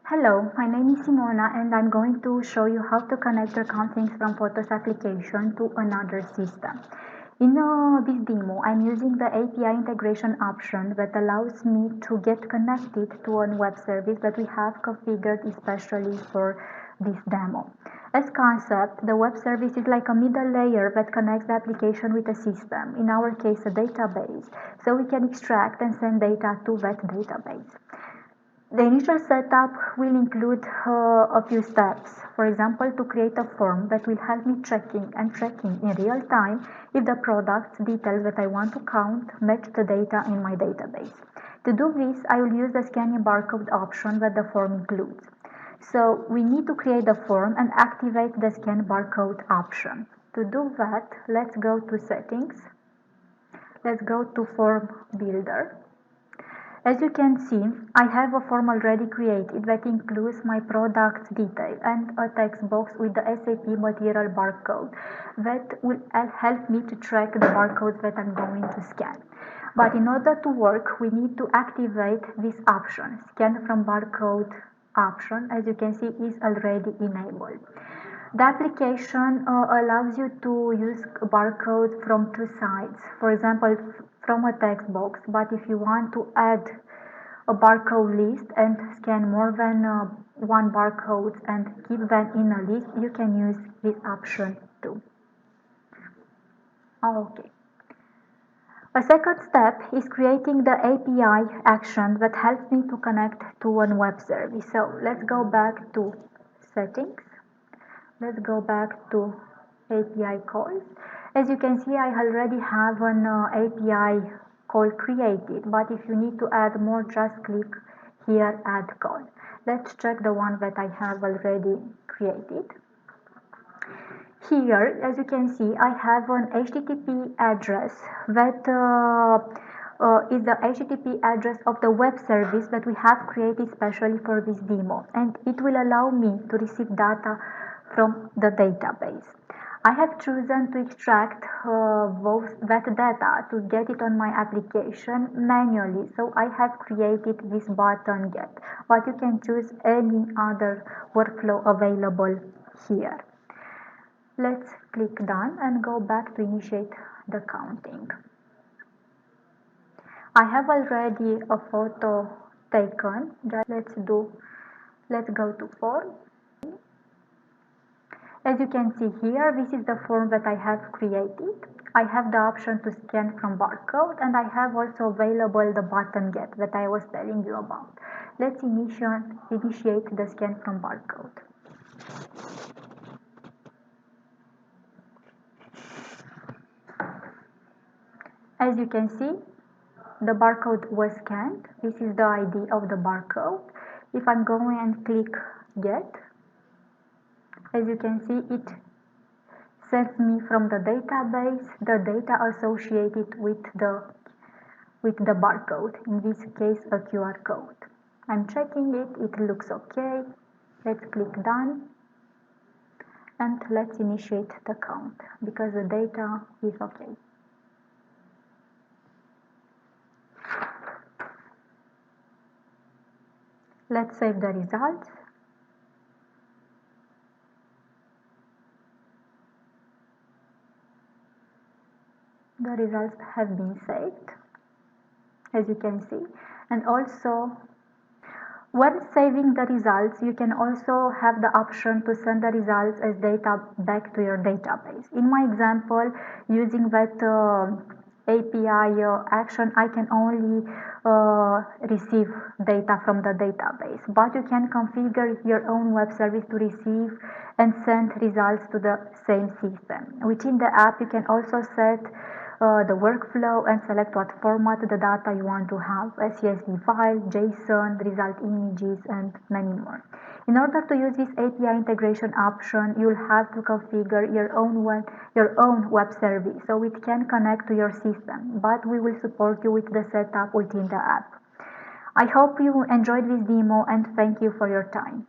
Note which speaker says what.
Speaker 1: Hello, my name is Simona and I'm going to show you how to connect your CountPipes from Photos application to another system. In this demo, I'm using the API integration option that allows me to get connected to a web service that we have configured especially for this demo. As concept, the web service is like a middle layer that connects the application with a system, in our case a database, so we can extract and send data to that database. The initial setup will include a few steps. For example, to create a form that will help me tracking in real time if the product's details that I want to count match the data in my database. To do this, I will use the scanning barcode option that the form includes. So we need to create the form and activate the scan barcode option. To do that, let's go to settings. Let's go to form builder. As you can see, I have a form already created that includes my product's detail and a text box with the SAP material barcode that will help me to track the barcodes that I'm going to scan. But in order to work, we need to activate this option. Scan from barcode option, as you can see, is already enabled. The application allows you to use barcodes from two sides, for example, from a text box, but if you want to add a barcode list and scan more than one barcode and keep them in a list, you can use this option too. Okay. A second step is creating the API action that helps me to connect to a web service. So let's go back to settings. Let's go back to API calls. As you can see, I already have an API call created, but if you need to add more, just click here, add call. Let's check the one that I have already created. Here, as you can see, I have an HTTP address that is the HTTP address of the web service that we have created specially for this demo, and it will allow me to receive data from the database. I have chosen to extract that data to get it on my application manually, so I have created this button get, but you can choose any other workflow available here. Let's click done and go back to initiate the counting. I have already a photo taken. Let's go to form. As you can see here, this is the form that I have created. I have the option to scan from barcode, and I have also available the button get that I was telling you about. Let's initiate the scan from barcode. As you can see, the barcode was scanned. This is the ID of the barcode. If I'm going and click get, as you can see, it sends me from the database the data associated with the barcode, in this case a QR code. I'm checking it, it looks okay. Let's click done and let's initiate the count because the data is okay. Let's save the results. The results have been saved, as you can see, and also when saving the results, you can also have the option to send the results as data back to your database. In my example, using that API action, I can only receive data from the database, but you can configure your own web service to receive and send results to the same system. Within the app, you can also set the workflow and select what format the data you want to have, a CSV file, JSON, result images, and many more. In order to use this API integration option, you'll have to configure your own web service so it can connect to your system, but we will support you with the setup within the app. I hope you enjoyed this demo and thank you for your time.